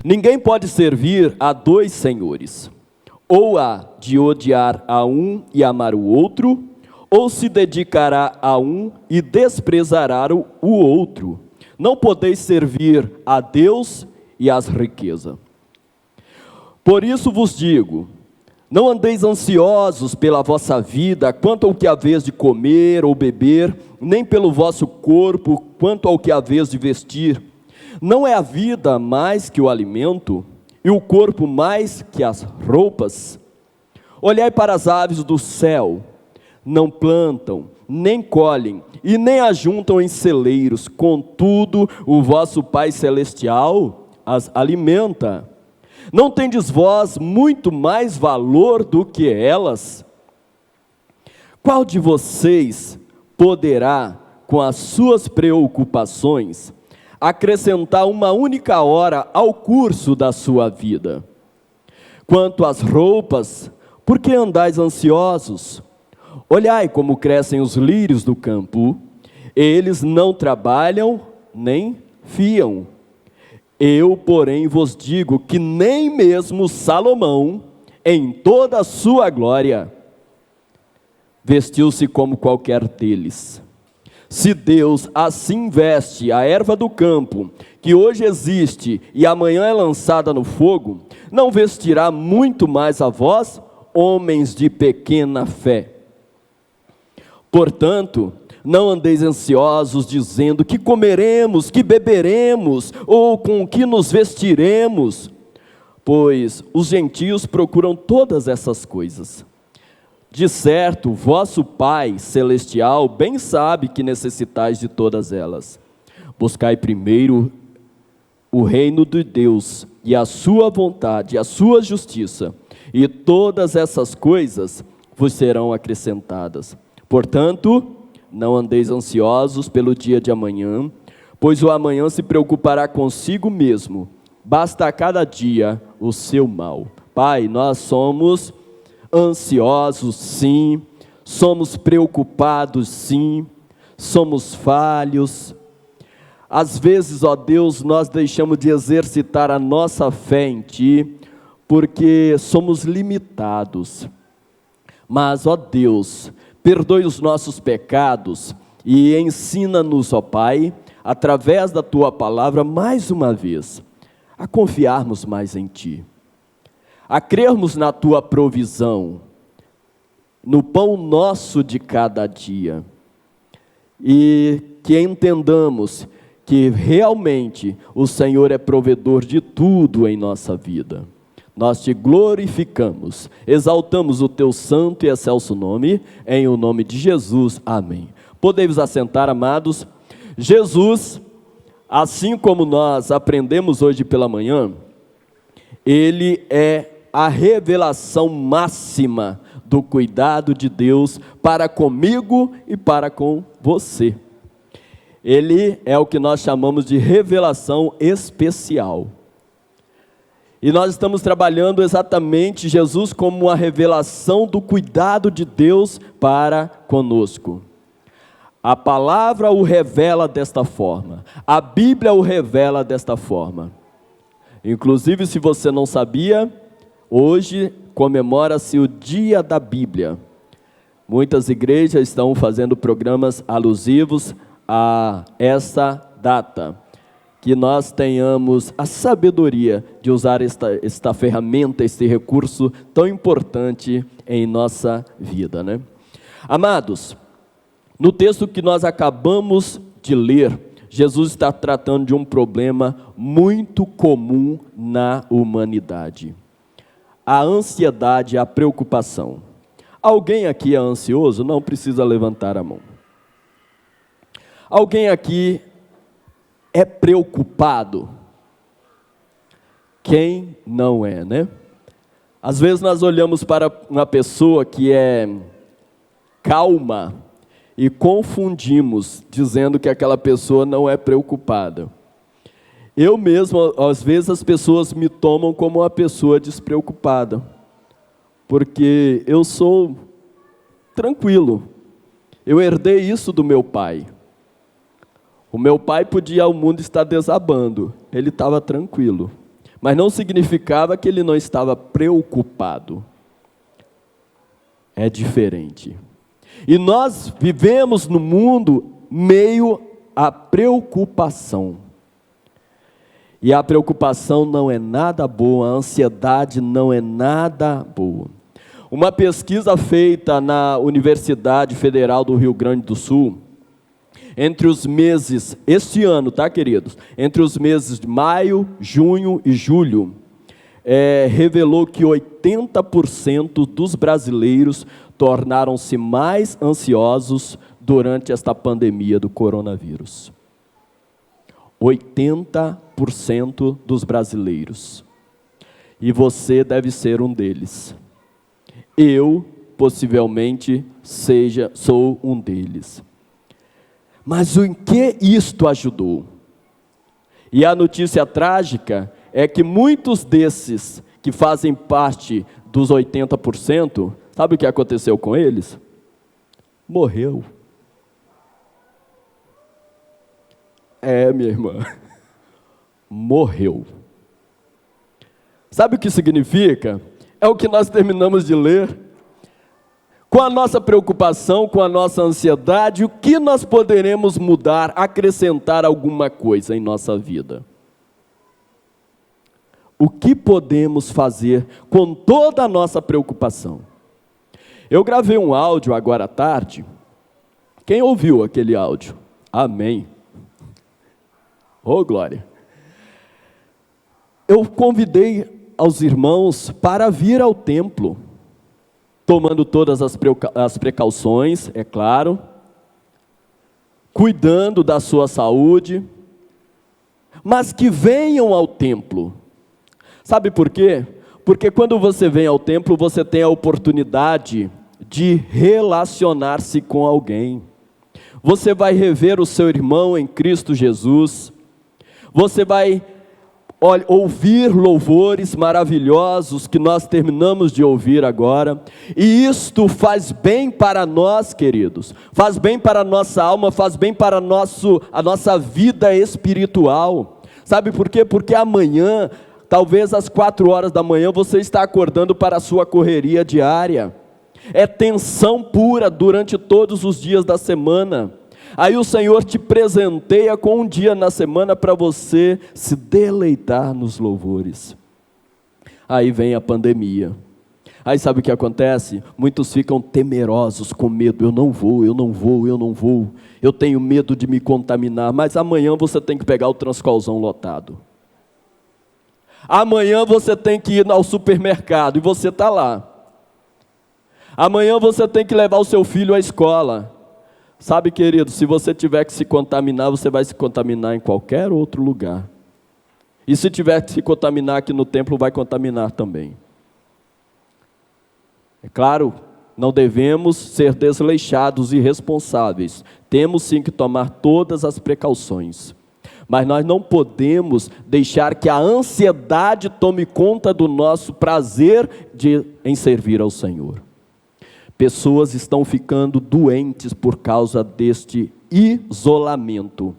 Ninguém pode servir a dois senhores. Ou há de odiar a um e amar o outro, ou se dedicará a um e desprezará o outro. Não podeis servir a Deus e às riquezas. Por isso vos digo, não andeis ansiosos pela vossa vida, quanto ao que haveis de comer ou beber, nem pelo vosso corpo, quanto ao que haveis de vestir. Não é a vida mais que o alimento, e o corpo mais que as roupas? Olhai para as aves do céu, não plantam, nem colhem, e nem ajuntam em celeiros, contudo o vosso Pai Celestial as alimenta. Não tendes vós muito mais valor do que elas? Qual de vocês poderá, com as suas preocupações, acrescentar uma única hora ao curso da sua vida? Quanto às roupas, por que andais ansiosos? Olhai como crescem os lírios do campo, eles não trabalham nem fiam. Eu, porém, vos digo que nem mesmo Salomão, em toda a sua glória, vestiu-se como qualquer deles. Se Deus assim veste a erva do campo, que hoje existe e amanhã é lançada no fogo, não vestirá muito mais a vós, homens de pequena fé? Portanto, não andeis ansiosos dizendo que comeremos, que beberemos, ou com que nos vestiremos, pois os gentios procuram todas essas coisas. De certo, vosso Pai Celestial bem sabe que necessitais de todas elas. Buscai primeiro o reino de Deus e a sua vontade, a sua justiça, e todas essas coisas vos serão acrescentadas. Portanto, não andeis ansiosos pelo dia de amanhã, pois o amanhã se preocupará consigo mesmo. Basta a cada dia o seu mal. Pai, nós somos ansiosos, sim, somos preocupados, sim, somos falhos. Às vezes, ó Deus, nós deixamos de exercitar a nossa fé em Ti, porque somos limitados. Mas, ó Deus, perdoe os nossos pecados e ensina-nos, ó Pai, através da Tua palavra, mais uma vez, a confiarmos mais em Ti, a crermos na Tua provisão, no pão nosso de cada dia, e que entendamos que realmente o Senhor é provedor de tudo em nossa vida. Nós Te glorificamos, exaltamos o Teu santo e excelso nome, em o nome de Jesus, amém. Podemos assentar, amados. Jesus, assim como nós aprendemos hoje pela manhã, Ele é a revelação máxima do cuidado de Deus para comigo e para com você. Ele é o que nós chamamos de revelação especial. E nós estamos trabalhando exatamente Jesus como uma revelação do cuidado de Deus para conosco. A palavra o revela desta forma, a Bíblia o revela desta forma. Inclusive, se você não sabia, hoje comemora-se o Dia da Bíblia. Muitas igrejas estão fazendo programas alusivos a essa data. Que nós tenhamos a sabedoria de usar esta ferramenta, este recurso tão importante em nossa vida, né? Amados, no texto que nós acabamos de ler, Jesus está tratando de um problema muito comum na humanidade: a ansiedade, a preocupação. Alguém aqui é ansioso? Não precisa levantar a mão. Alguém aqui é preocupado? Quem não é, né? Às vezes nós olhamos para uma pessoa que é calma e confundimos, dizendo que aquela pessoa não é preocupada. Eu mesmo, às vezes as pessoas me tomam como uma pessoa despreocupada, porque eu sou tranquilo. Eu herdei isso do meu pai. O meu pai podia, o mundo estar desabando, ele estava tranquilo. mas não significava que ele não estava preocupado. É diferente. E nós vivemos no mundo meio à preocupação. E a preocupação não é nada boa, a ansiedade não é nada boa. Uma pesquisa feita na Universidade Federal do Rio Grande do Sul, entre os meses, este ano, tá, queridos? Entre os meses de maio, junho e julho, revelou que 80% dos brasileiros tornaram-se mais ansiosos durante esta pandemia do coronavírus. 80% dos brasileiros. E você deve ser um deles. Eu, possivelmente, sou um deles. Mas em que isto ajudou? E a notícia trágica é que muitos desses que fazem parte dos 80%, sabe o que aconteceu com eles? Morreu. Minha irmã, morreu. Sabe o que significa? É o que nós terminamos de ler. Com a nossa preocupação, com a nossa ansiedade, o que nós poderemos mudar, acrescentar alguma coisa em nossa vida? O que podemos fazer com toda a nossa preocupação? Eu gravei um áudio agora à tarde. Quem ouviu aquele áudio? Amém. Oh, glória. Eu convidei aos irmãos para vir ao templo, tomando todas as precauções, é claro, cuidando da sua saúde, mas que venham ao templo. Sabe por quê? Porque quando você vem ao templo, você tem a oportunidade de relacionar-se com alguém. Você vai rever o seu irmão em Cristo Jesus. Você vai ouvir louvores maravilhosos que nós terminamos de ouvir agora, e isto faz bem para nós, queridos, faz bem para a nossa alma, faz bem para a nossa vida espiritual. Sabe por quê? Porque amanhã, talvez às 4 horas da manhã, você está acordando para a sua correria diária, é tensão pura durante todos os dias da semana. Aí o Senhor te presenteia com um dia na semana para você se deleitar nos louvores. Aí vem a pandemia. Aí sabe o que acontece? Muitos ficam temerosos, com medo. Eu não vou. Eu tenho medo de me contaminar. Mas amanhã você tem que pegar o Transcolzão lotado. Amanhã você tem que ir ao supermercado e você está lá. Amanhã você tem que levar o seu filho à escola. Sabe, querido, se você tiver que se contaminar, você vai se contaminar em qualquer outro lugar. E se tiver que se contaminar aqui no templo, vai contaminar também. É claro, não devemos ser desleixados e irresponsáveis. Temos sim que tomar todas as precauções. Mas nós não podemos deixar que a ansiedade tome conta do nosso prazer em servir ao Senhor. Pessoas estão ficando doentes por causa deste isolamento.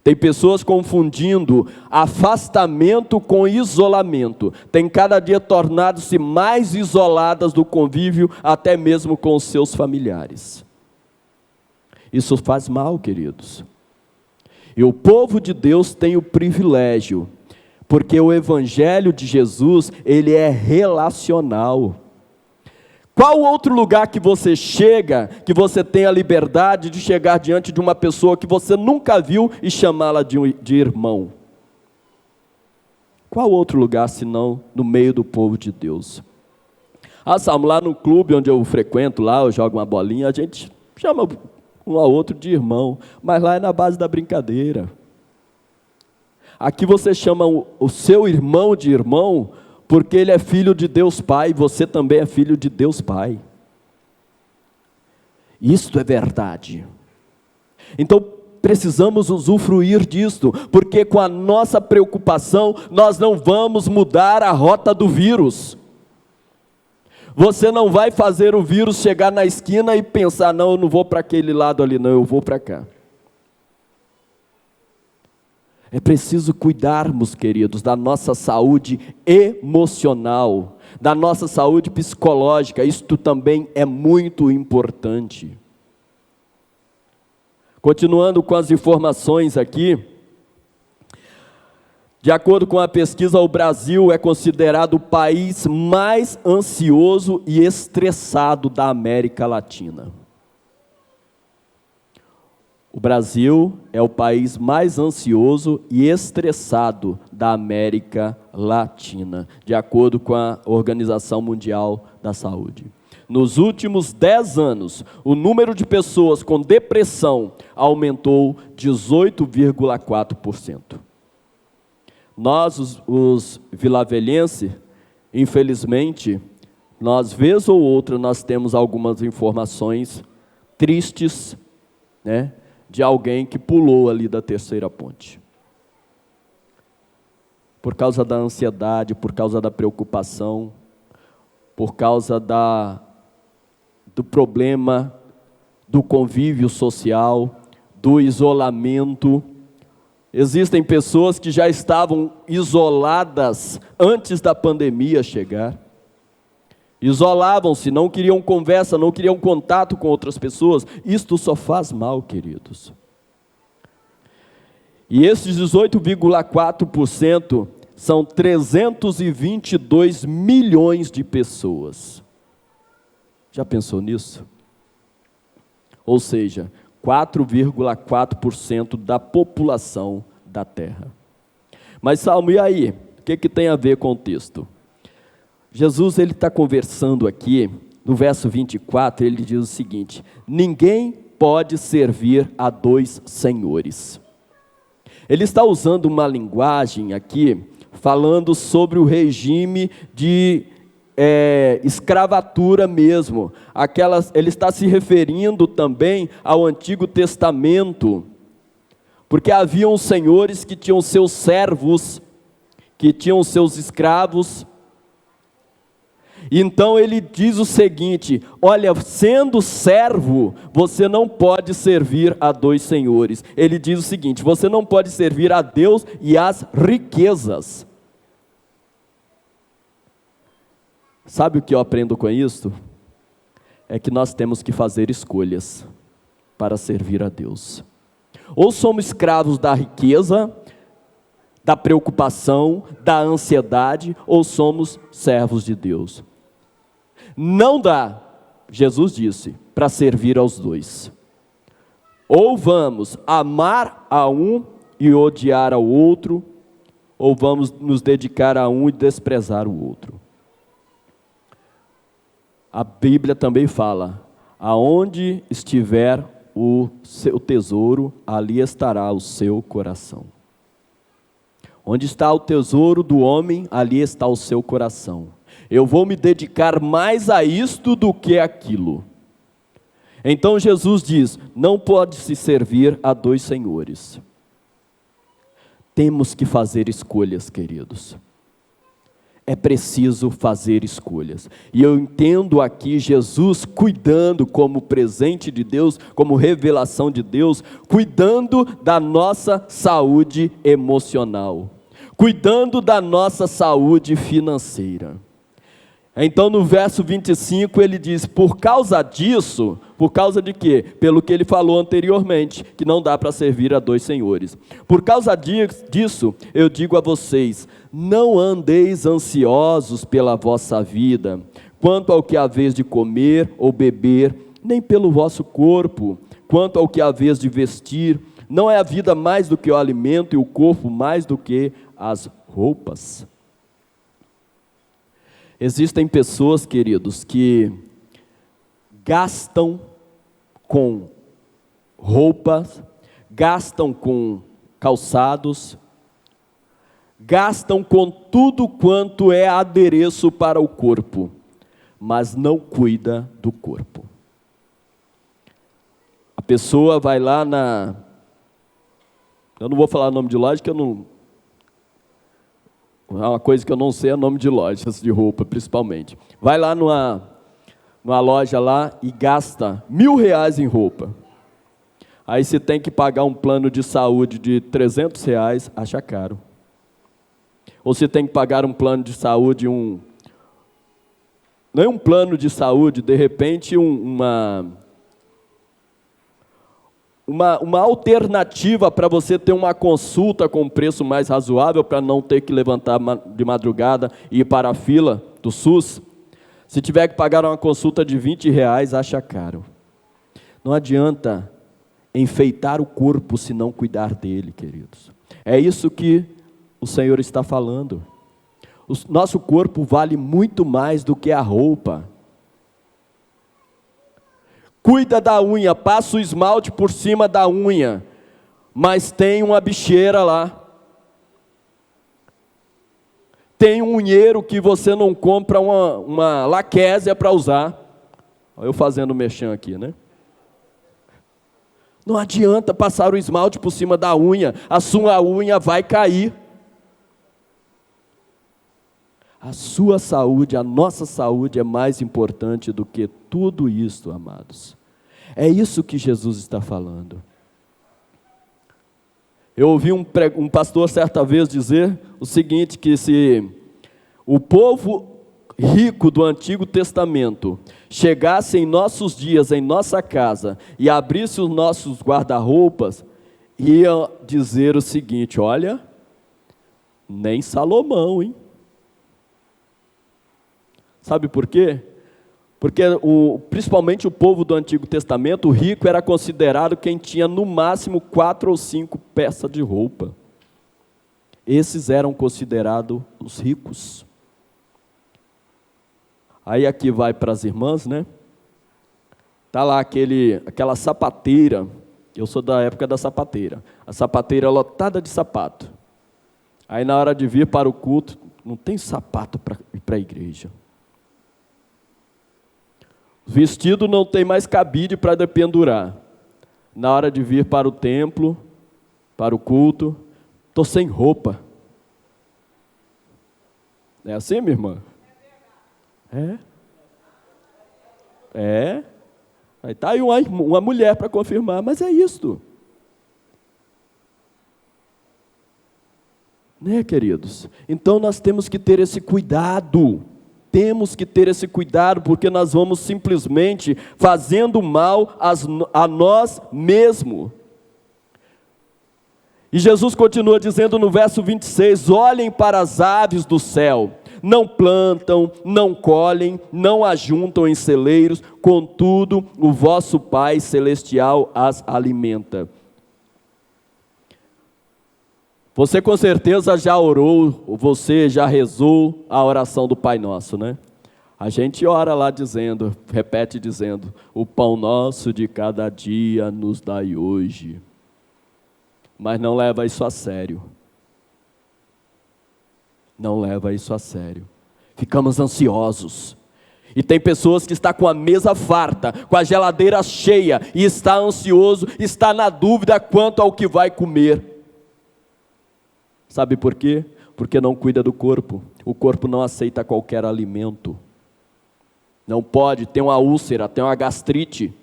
Tem pessoas confundindo afastamento com isolamento. Tem cada dia tornado-se mais isoladas do convívio, até mesmo com os seus familiares. Isso faz mal, queridos. E o povo de Deus tem o privilégio, porque o Evangelho de Jesus, ele é relacional. Qual outro lugar que você chega, que você tem a liberdade de chegar diante de uma pessoa que você nunca viu e chamá-la de irmão? Qual outro lugar, senão no meio do povo de Deus? Salmo, lá no clube onde eu frequento, lá eu jogo uma bolinha, a gente chama um ao outro de irmão, mas lá é na base da brincadeira. Aqui você chama o seu irmão de irmão, porque ele é filho de Deus Pai, você também é filho de Deus Pai. Isto é verdade. Então precisamos usufruir disto, porque com a nossa preocupação nós não vamos mudar a rota do vírus. Você não vai fazer o vírus chegar na esquina e pensar, não, eu não vou para aquele lado ali, não, eu vou para cá. É preciso cuidarmos, queridos, da nossa saúde emocional, da nossa saúde psicológica. Isto também é muito importante. Continuando com as informações aqui, de acordo com a pesquisa, o Brasil é considerado o país mais ansioso e estressado da América Latina. O Brasil é o país mais ansioso e estressado da América Latina, de acordo com a Organização Mundial da Saúde. Nos últimos 10 anos, o número de pessoas com depressão aumentou 18,4%. Nós, os vilavelhenses, infelizmente, nós, vez ou outra, nós temos algumas informações tristes, né, de alguém que pulou ali da terceira ponte. Por causa da ansiedade, por causa da preocupação, por causa do problema do convívio social, do isolamento. Existem pessoas que já estavam isoladas antes da pandemia chegar. Isolavam-se, não queriam conversa, não queriam contato com outras pessoas. Isto só faz mal, queridos. E esses 18,4% são 322 milhões de pessoas. Já pensou nisso? Ou seja, 4,4% da população da Terra. Mas, Salmo, e aí? O que tem a ver com o texto? Jesus, ele está conversando aqui, no verso 24, ele diz o seguinte: ninguém pode servir a dois senhores. Ele está usando uma linguagem aqui, falando sobre o regime de escravatura mesmo. Ele está se referindo também ao Antigo Testamento, porque haviam senhores que tinham seus servos, que tinham seus escravos. Então ele diz o seguinte: olha, sendo servo, você não pode servir a dois senhores. Ele diz o seguinte: você não pode servir a Deus e às riquezas. Sabe o que eu aprendo com isso? É que nós temos que fazer escolhas para servir a Deus. Ou somos escravos da riqueza, da preocupação, da ansiedade, ou somos servos de Deus. Não dá, Jesus disse, para servir aos dois. Ou vamos amar a um e odiar ao outro, ou vamos nos dedicar a um e desprezar o outro. A Bíblia também fala: aonde estiver o seu tesouro, ali estará o seu coração. Onde está o tesouro do homem, ali está o seu coração. Eu vou me dedicar mais a isto do que aquilo. Então Jesus diz: não pode se servir a dois senhores. Temos que fazer escolhas, queridos. É preciso fazer escolhas. E eu entendo aqui Jesus cuidando, como presente de Deus, como revelação de Deus, cuidando da nossa saúde emocional, cuidando da nossa saúde financeira. Então no verso 25 ele diz: por causa disso, por causa de quê? Pelo que ele falou anteriormente, que não dá para servir a dois senhores. Por causa disso, eu digo a vocês: não andeis ansiosos pela vossa vida, quanto ao que haveis de comer ou beber, nem pelo vosso corpo, quanto ao que haveis de vestir. Não é a vida mais do que o alimento e o corpo mais do que as roupas? Existem pessoas, queridos, que gastam com roupas, gastam com calçados, gastam com tudo quanto é adereço para o corpo, mas não cuida do corpo. A pessoa vai lá eu não vou falar o nome de loja, que eu não... É uma coisa que eu não sei, é nome de lojas de roupa, principalmente. Vai lá numa loja lá e gasta R$1.000 em roupa. Aí se tem que pagar um plano de saúde de R$ 300, acha caro. Ou se tem que pagar um plano de saúde, não é um plano de saúde, de repente uma alternativa para você ter uma consulta com um preço mais razoável, para não ter que levantar de madrugada e ir para a fila do SUS. Se tiver que pagar uma consulta de R$ 20, acha caro. Não adianta enfeitar o corpo se não cuidar dele, queridos. É isso que o Senhor está falando. O nosso corpo vale muito mais do que a roupa. Cuida da unha, passa o esmalte por cima da unha, mas tem uma bicheira lá. Tem um unheiro que você não compra uma laquésia para usar. Eu fazendo mexão aqui, né? Não adianta passar o esmalte por cima da unha, a sua unha vai cair. A sua saúde, a nossa saúde é mais importante do que tudo isso, amados. É isso que Jesus está falando. Eu ouvi um pastor certa vez dizer o seguinte, que se o povo rico do Antigo Testamento chegasse em nossos dias, em nossa casa, e abrisse os nossos guarda-roupas, ia dizer o seguinte: olha, nem Salomão, hein? Sabe por quê? Porque principalmente o povo do Antigo Testamento, o rico era considerado quem tinha no máximo 4 ou 5 peças de roupa. Esses eram considerados os ricos. Aí aqui vai para as irmãs, né? Está lá aquela sapateira, eu sou da época da sapateira, a sapateira lotada de sapato. Aí na hora de vir para o culto, não tem sapato para ir para a igreja. Vestido não tem mais cabide para dependurar. Na hora de vir para o templo, para o culto, estou sem roupa. É assim, minha irmã? Aí está aí uma mulher para confirmar, mas é isto. Né, queridos? Então nós temos que ter esse cuidado. Temos que ter esse cuidado, porque nós vamos simplesmente fazendo mal a nós mesmos. E Jesus continua dizendo no verso 26, olhem para as aves do céu, não plantam, não colhem, não ajuntam em celeiros, contudo o vosso Pai Celestial as alimenta. Você com certeza já orou, você já rezou a oração do Pai Nosso, né? A gente ora lá dizendo, repete dizendo, o pão nosso de cada dia nos dai hoje. Mas não leva isso a sério. Não leva isso a sério. Ficamos ansiosos. E tem pessoas que estão com a mesa farta, com a geladeira cheia, e está ansioso, está na dúvida quanto ao que vai comer. Sabe por quê? Porque não cuida do corpo. O corpo não aceita qualquer alimento. Não pode, tem uma úlcera, tem uma gastrite.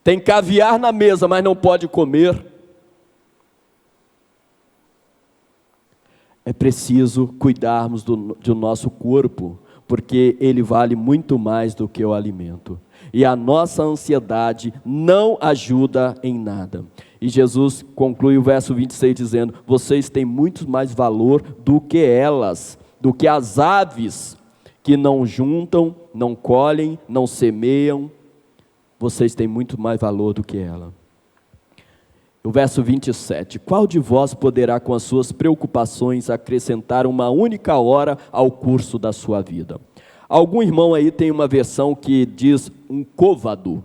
Tem caviar na mesa, mas não pode comer. É preciso cuidarmos do nosso corpo, porque ele vale muito mais do que o alimento. E a nossa ansiedade não ajuda em nada. E Jesus conclui o verso 26 dizendo, vocês têm muito mais valor do que elas, do que as aves que não juntam, não colhem, não semeiam. Vocês têm muito mais valor do que ela. O verso 27, qual de vós poderá com as suas preocupações acrescentar uma única hora ao curso da sua vida? Algum irmão aí tem uma versão que diz um côvado.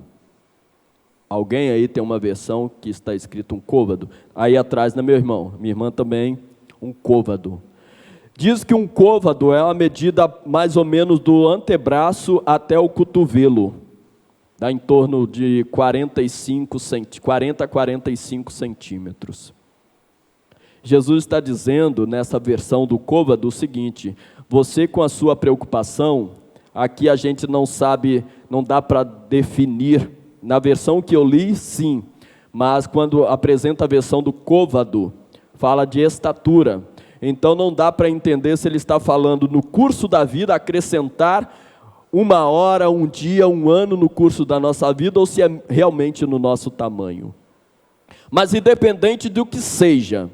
Alguém aí tem uma versão que está escrito um côvado? Aí atrás, né, meu irmão? Minha irmã também, um côvado. Diz que um côvado é uma medida mais ou menos do antebraço até o cotovelo. Dá em torno de 40 a 45 centímetros. Jesus está dizendo nessa versão do côvado o seguinte, você com a sua preocupação, aqui a gente não sabe, não dá para definir Na versão que eu li, sim, mas quando apresenta a versão do Côvado, fala de estatura. Então não dá para entender se ele está falando no curso da vida, acrescentar 1 hora, 1 dia, 1 ano no curso da nossa vida, ou se é realmente no nosso tamanho. Mas independente do que seja,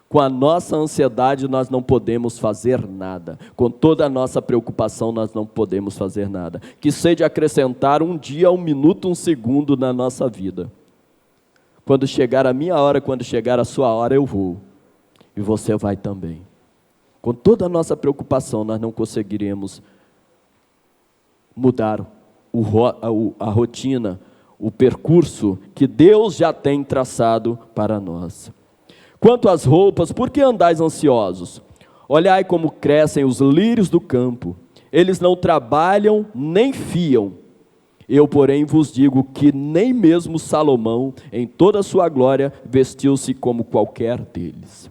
com a nossa ansiedade nós não podemos fazer nada. Com toda a nossa preocupação nós não podemos fazer nada. Que seja acrescentar 1 dia, 1 minuto, 1 segundo na nossa vida. Quando chegar a minha hora, quando chegar a sua hora, eu vou. E você vai também. Com toda a nossa preocupação nós não conseguiremos mudar a rotina, o percurso que Deus já tem traçado para nós. Quanto às roupas, por que andais ansiosos? Olhai como crescem os lírios do campo, eles não trabalham nem fiam. Eu, porém, vos digo que nem mesmo Salomão, em toda a sua glória, vestiu-se como qualquer deles.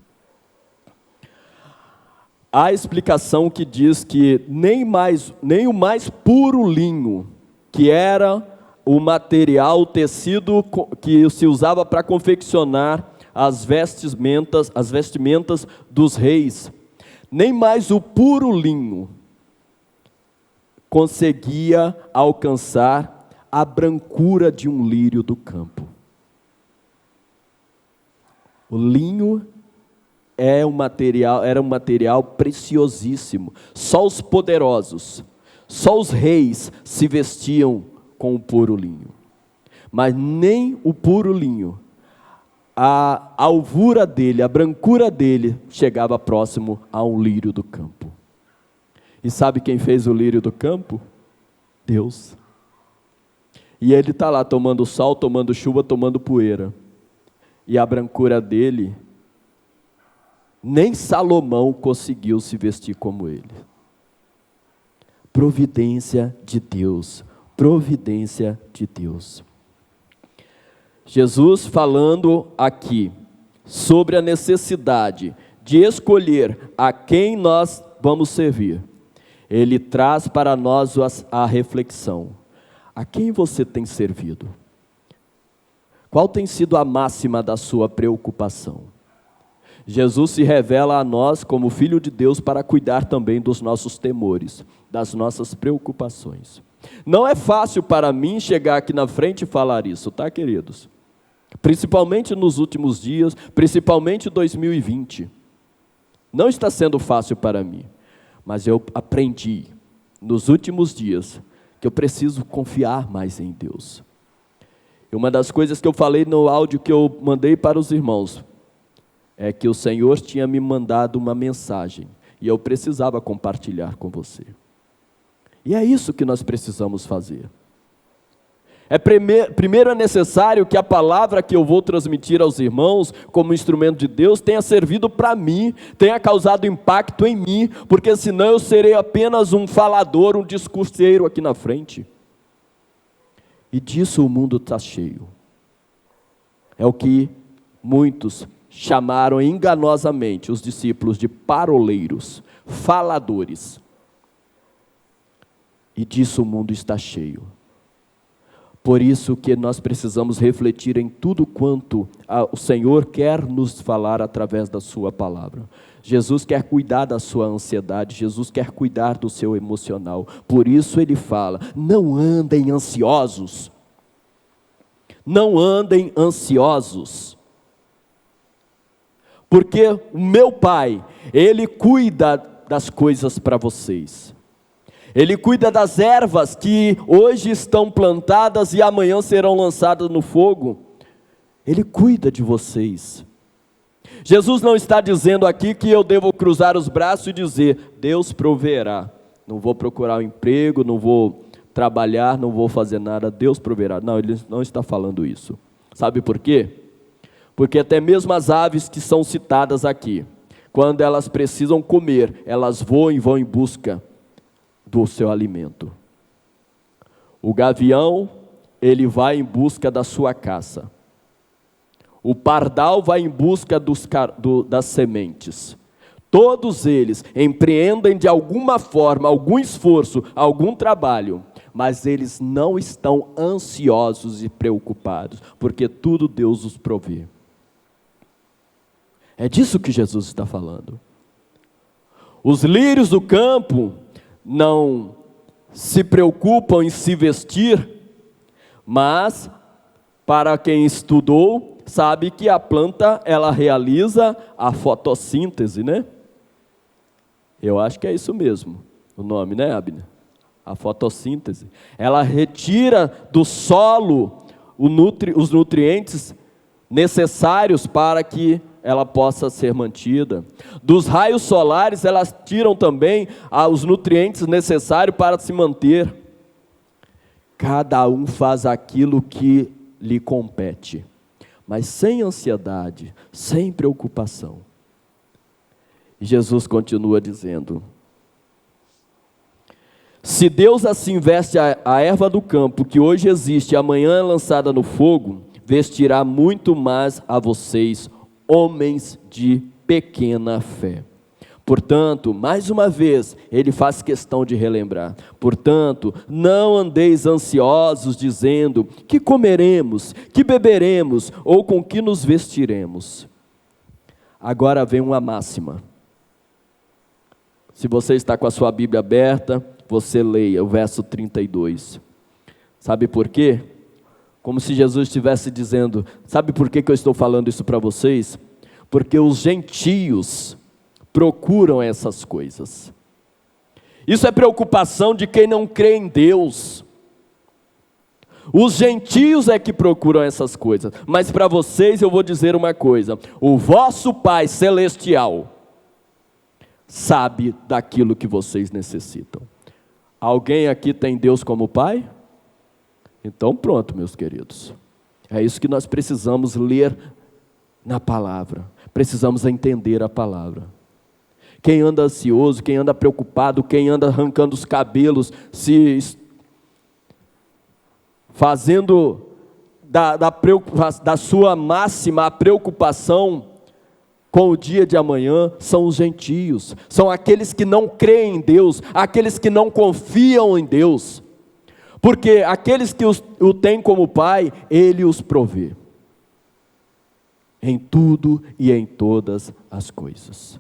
Há explicação que diz que nem o mais puro linho, que era o material, o tecido que se usava para confeccionar as vestimentas dos reis, nem mais o puro linho conseguia alcançar a brancura de um lírio do campo. O linho era um material preciosíssimo. Só os poderosos, só os reis se vestiam com o puro linho. Mas nem o puro linho, a alvura dele, a brancura dele, chegava próximo a um lírio do campo. E sabe quem fez o lírio do campo? Deus. E ele está lá tomando sol, tomando chuva, tomando poeira. E a brancura dele, nem Salomão conseguiu se vestir como ele. Providência de Deus, providência de Deus. Jesus falando aqui sobre a necessidade de escolher a quem nós vamos servir. Ele traz para nós a reflexão. A quem você tem servido? Qual tem sido a máxima da sua preocupação? Jesus se revela a nós como Filho de Deus para cuidar também dos nossos temores, das nossas preocupações. Não é fácil para mim chegar aqui na frente e falar isso, tá, queridos? Principalmente nos últimos dias, principalmente 2020. Não está sendo fácil para mim, mas eu aprendi nos últimos dias que eu preciso confiar mais em Deus. E uma das coisas que eu falei no áudio que eu mandei para os irmãos é que o Senhor tinha me mandado uma mensagem e eu precisava compartilhar com você. E é isso que nós precisamos fazer. Primeiro é necessário que a palavra que eu vou transmitir aos irmãos, como instrumento de Deus, tenha servido para mim, tenha causado impacto em mim, porque senão eu serei apenas um falador, um discurseiro aqui na frente. E disso o mundo está cheio. É o que muitos chamaram enganosamente os discípulos de paroleiros, faladores. E disso o mundo está cheio. Por isso que nós precisamos refletir em tudo quanto o Senhor quer nos falar através da sua palavra. Jesus quer cuidar da sua ansiedade, Jesus quer cuidar do seu emocional. Por isso ele fala, não andem ansiosos. Não andem ansiosos. Porque o meu Pai, Ele cuida das coisas para vocês. Ele cuida das ervas que hoje estão plantadas e amanhã serão lançadas no fogo. Ele cuida de vocês. Jesus não está dizendo aqui que eu devo cruzar os braços e dizer, Deus proverá. Não vou procurar um emprego, não vou trabalhar, não vou fazer nada, Deus proverá. Não, ele não está falando isso. Sabe por quê? Porque até mesmo as aves que são citadas aqui, quando elas precisam comer, elas voam e vão em busca do seu alimento. O gavião, ele vai em busca da sua caça. O pardal vai em busca das sementes. Todos eles empreendem de alguma forma, algum esforço, algum trabalho, mas eles não estão ansiosos e preocupados, porque tudo Deus os provê. É disso que Jesus está falando. Os lírios do campo não se preocupam em se vestir, mas para quem estudou, sabe que a planta, ela realiza a fotossíntese, né? Eu acho que é isso mesmo, o nome, né, Abner? A fotossíntese. Ela retira do solo os nutrientes necessários para que ela possa ser mantida. Dos raios solares, elas tiram também os nutrientes necessários para se manter. Cada um faz aquilo que lhe compete, mas sem ansiedade, sem preocupação. E Jesus continua dizendo: se Deus assim veste a erva do campo, que hoje existe e amanhã é lançada no fogo, vestirá muito mais a vocês, homens de pequena fé. Portanto, mais uma vez, ele faz questão de relembrar: portanto, não andeis ansiosos, dizendo: que comeremos, que beberemos, ou com que nos vestiremos. Agora vem uma máxima. Se você está com a sua Bíblia aberta, você leia o verso 32. Sabe por quê? Como se Jesus estivesse dizendo: sabe por que eu estou falando isso para vocês? Porque os gentios procuram essas coisas. Isso é preocupação de quem não crê em Deus. Os gentios é que procuram essas coisas. Mas para vocês eu vou dizer uma coisa: o vosso Pai Celestial sabe daquilo que vocês necessitam. Alguém aqui tem Deus como Pai? Então pronto, meus queridos. É isso que nós precisamos ler na palavra. Precisamos entender a palavra. Quem anda ansioso, quem anda preocupado, quem anda arrancando os cabelos, fazendo da sua máxima a preocupação com o dia de amanhã, são os gentios, são aqueles que não creem em Deus, aqueles que não confiam em Deus, porque aqueles que o têm como Pai, Ele os provê, em tudo e em todas as coisas.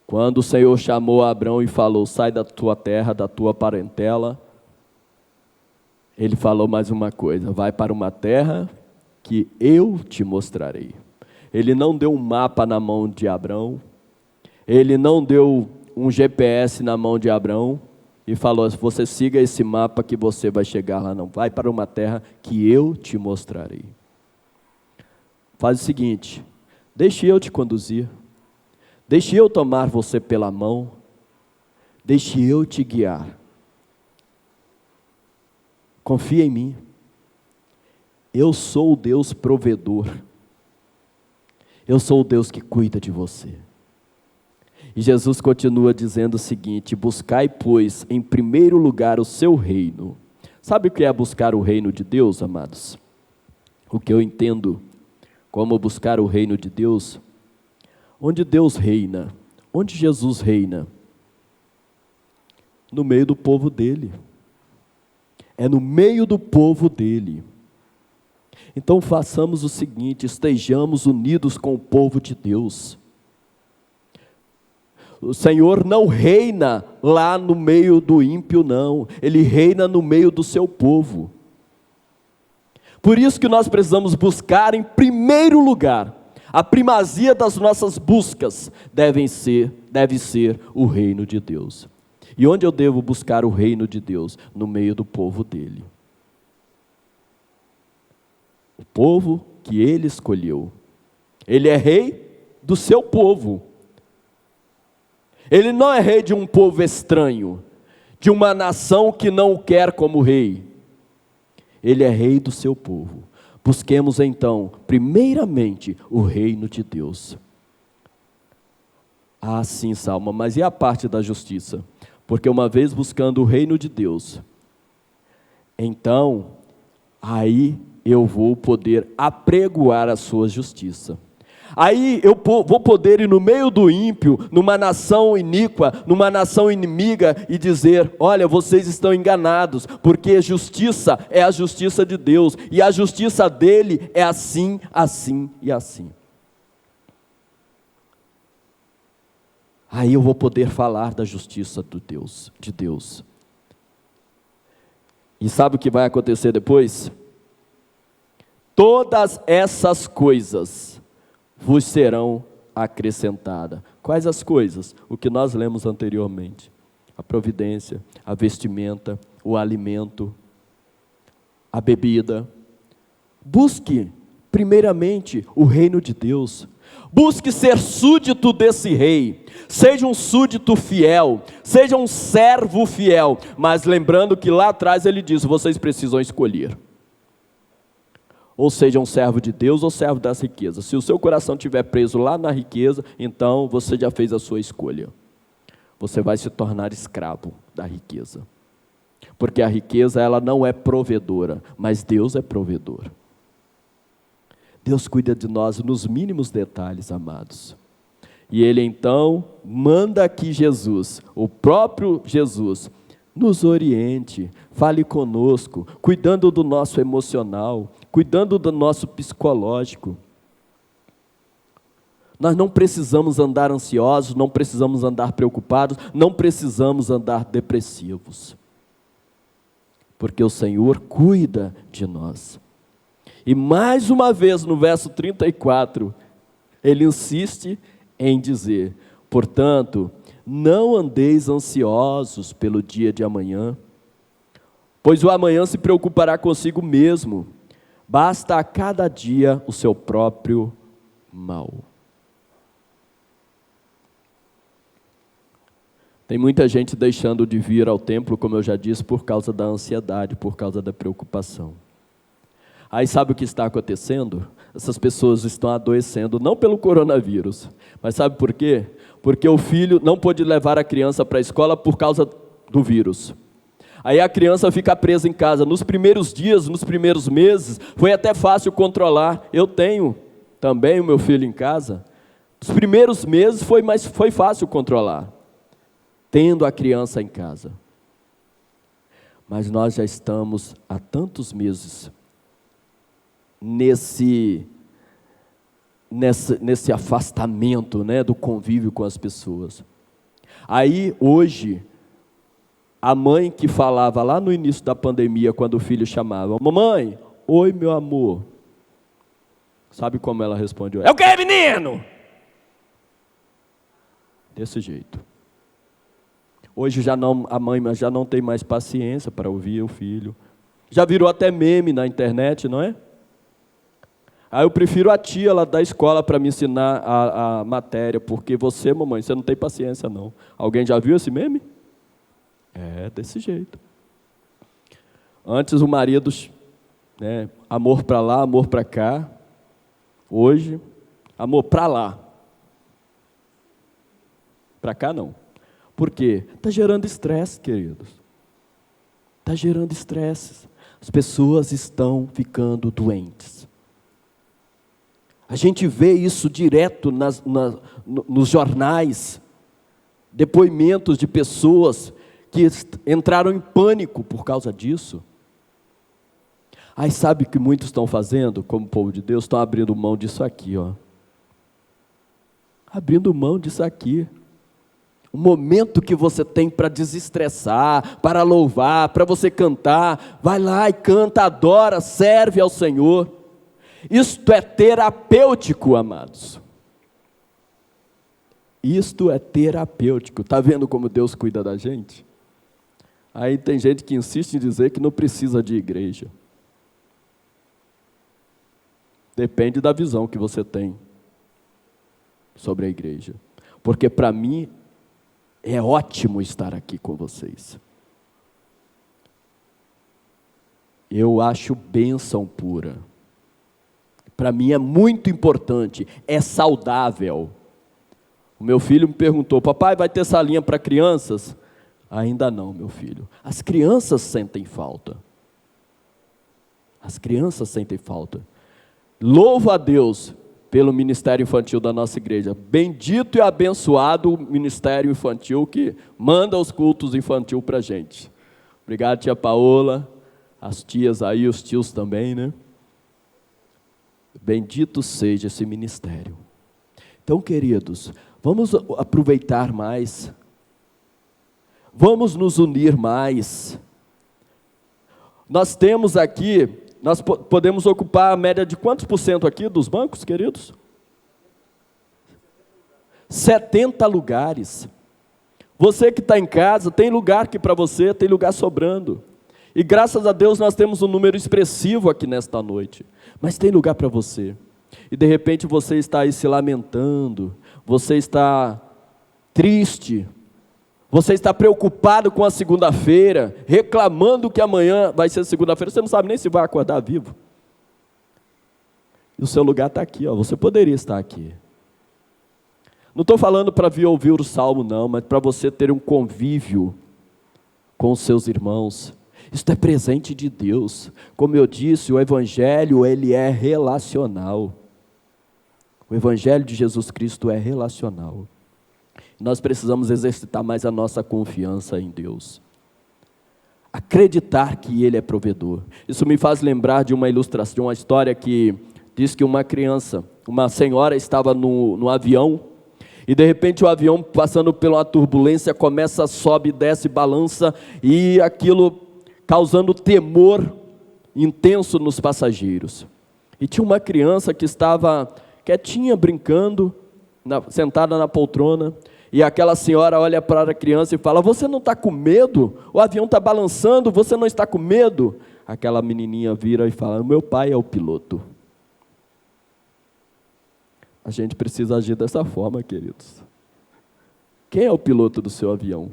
Quando o Senhor chamou Abrão e falou: sai da tua terra, da tua parentela, Ele falou mais uma coisa: vai para uma terra que eu te mostrarei. Ele não deu um mapa na mão de Abrão, Ele não deu um GPS na mão de Abrão e falou: você siga esse mapa que você vai chegar lá. Não, vai para uma terra que eu te mostrarei. Faz o seguinte: deixe eu te conduzir, deixe eu tomar você pela mão, deixe eu te guiar. Confia em mim. Eu sou o Deus provedor. Eu sou o Deus que cuida de você. E Jesus continua dizendo o seguinte: buscai, pois, em primeiro lugar o seu reino. Sabe o que é buscar o reino de Deus, amados? O que eu entendo como buscar o reino de Deus? Onde Deus reina, onde Jesus reina? No meio do povo dele. É no meio do povo dele. Então façamos o seguinte: estejamos unidos com o povo de Deus. O Senhor não reina lá no meio do ímpio, não. Ele reina no meio do seu povo. Por isso que nós precisamos buscar em primeiro lugar. A primazia das nossas buscas deve ser o reino de Deus. E onde eu devo buscar o reino de Deus? No meio do povo dele. O povo que ele escolheu. Ele é rei do seu povo. Ele não é rei de um povo estranho, de uma nação que não o quer como rei. Ele é rei do seu povo. Busquemos então, primeiramente, o reino de Deus. Ah, sim, Salma, mas e a parte da justiça? Porque uma vez buscando o reino de Deus, então, aí eu vou poder apregoar a sua justiça. Aí eu vou poder ir no meio do ímpio, numa nação iníqua, numa nação inimiga, e dizer: olha, vocês estão enganados, porque justiça é a justiça de Deus, e a justiça dele é assim, assim e assim. Aí eu vou poder falar da justiça de Deus. E sabe o que vai acontecer depois? Todas essas coisas vos serão acrescentadas. Quais as coisas? O que nós lemos anteriormente: a providência, a vestimenta, o alimento, a bebida. Busque primeiramente o reino de Deus. Busque ser súdito desse rei. Seja um súdito fiel, seja um servo fiel. Mas lembrando que lá atrás ele diz: vocês precisam escolher. Ou seja, um servo de Deus ou servo das riquezas. Se o seu coração estiver preso lá na riqueza, então você já fez a sua escolha. Você vai se tornar escravo da riqueza. Porque a riqueza, ela não é provedora, mas Deus é provedor. Deus cuida de nós nos mínimos detalhes, amados. E Ele então manda que Jesus, o próprio Jesus, nos oriente, fale conosco, cuidando do nosso emocional, cuidando do nosso psicológico. Nós não precisamos andar ansiosos, não precisamos andar preocupados, não precisamos andar depressivos, porque o Senhor cuida de nós. E mais uma vez no verso 34, ele insiste em dizer: portanto, não andeis ansiosos pelo dia de amanhã, pois o amanhã se preocupará consigo mesmo, basta a cada dia o seu próprio mal. Tem muita gente deixando de vir ao templo, como eu já disse, por causa da ansiedade, por causa da preocupação. Aí sabe o que está acontecendo? Essas pessoas estão adoecendo, não pelo coronavírus, mas sabe por quê? Porque o filho não pôde levar a criança para a escola por causa do vírus. Aí a criança fica presa em casa. Nos primeiros dias, nos primeiros meses, foi até fácil controlar. Eu tenho também o meu filho em casa. Nos primeiros meses foi fácil controlar, tendo a criança em casa. Mas nós já estamos há tantos meses nesse afastamento, né, do convívio com as pessoas. Aí hoje, a mãe que falava lá no início da pandemia, quando o filho chamava: mamãe, oi meu amor, sabe como ela respondeu? É o que, menino? Desse jeito. Hoje a mãe já não tem mais paciência para ouvir o filho. Já virou até meme na internet, não é? Aí eu prefiro a tia lá da escola para me ensinar a matéria, porque você, mamãe, você não tem paciência não. Alguém já viu esse meme? É desse jeito. Antes o marido, né, amor para lá, amor para cá. Hoje, amor para lá. Para cá não. Por quê? Está gerando estresse, queridos. Está gerando estresse. As pessoas estão ficando doentes. A gente vê isso direto nos jornais, depoimentos de pessoas que entraram em pânico por causa disso. Aí sabe o que muitos estão fazendo, como povo de Deus? Estão abrindo mão disso aqui, ó. Abrindo mão disso aqui. O momento que você tem para desestressar, para louvar, para você cantar, vai lá e canta, adora, serve ao Senhor. Isto é terapêutico, amados. Isto é terapêutico. Está vendo como Deus cuida da gente? Aí tem gente que insiste em dizer que não precisa de igreja. Depende da visão que você tem sobre a igreja. Porque para mim é ótimo estar aqui com vocês. Eu acho bênção pura. Para mim é muito importante, é saudável. O meu filho me perguntou: papai, vai ter salinha para crianças? Ainda não, meu filho. As crianças sentem falta. As crianças sentem falta. Louvo a Deus pelo ministério infantil da nossa igreja. Bendito e abençoado o ministério infantil que manda os cultos infantil para a gente. Obrigado, tia Paola, as tias aí, os tios também, né? Bendito seja esse ministério. Então, queridos, vamos aproveitar mais, vamos nos unir mais. Nós temos aqui, nós podemos ocupar a média de quantos por cento aqui dos bancos, queridos? 70 lugares. Você que está em casa, tem lugar aqui para você, tem lugar sobrando. E graças a Deus nós temos um número expressivo aqui nesta noite. Mas tem lugar para você. E de repente você está aí se lamentando, você está triste, você está preocupado com a segunda-feira, reclamando que amanhã vai ser segunda-feira, você não sabe nem se vai acordar vivo. E o seu lugar está aqui, ó. Você poderia estar aqui. Não estou falando para vir ouvir o salmo não, mas para você ter um convívio com os seus irmãos. Isto é presente de Deus. Como eu disse, o Evangelho ele é relacional. O Evangelho de Jesus Cristo é relacional. Nós precisamos exercitar mais a nossa confiança em Deus. Acreditar que Ele é provedor. Isso me faz lembrar de uma ilustração, de uma história que diz que uma criança, uma senhora estava no avião, e de repente o avião passando por uma turbulência, começa, sobe, desce, balança, e aquilo causando temor intenso nos passageiros. E tinha uma criança que estava quietinha, brincando, sentada na poltrona, e aquela senhora olha para a criança e fala: você não está com medo? O avião está balançando, você não está com medo? Aquela menininha vira e fala: meu pai é o piloto. A gente precisa agir dessa forma, queridos. Quem é o piloto do seu avião?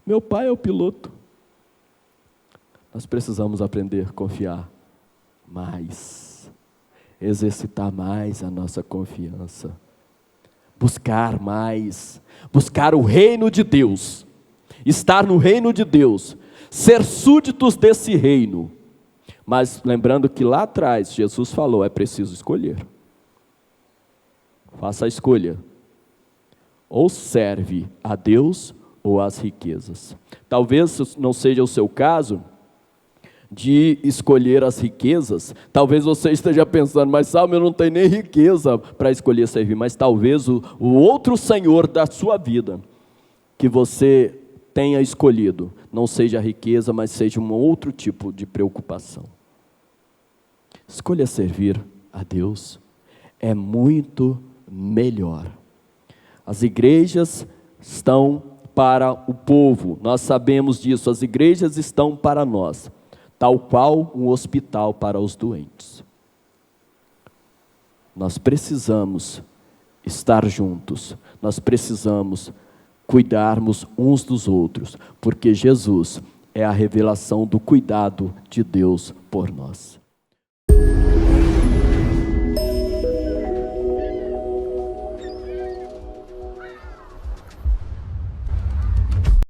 Meu pai é o piloto. Nós precisamos aprender a confiar mais, exercitar mais a nossa confiança, buscar mais, buscar o reino de Deus, estar no reino de Deus, ser súditos desse reino. Mas lembrando que lá atrás Jesus falou, é preciso escolher. Faça a escolha, ou serve a Deus ou às riquezas. Talvez não seja o seu caso de escolher as riquezas. Talvez você esteja pensando, mas Salmo, eu não tenho nem riqueza para escolher servir. Mas talvez o outro Senhor da sua vida, que você tenha escolhido, não seja a riqueza, mas seja um outro tipo de preocupação. Escolha servir a Deus, é muito melhor. As igrejas estão para o povo, nós sabemos disso, as igrejas estão para nós, tal qual um hospital para os doentes. Nós precisamos estar juntos, nós precisamos cuidarmos uns dos outros, porque Jesus é a revelação do cuidado de Deus por nós.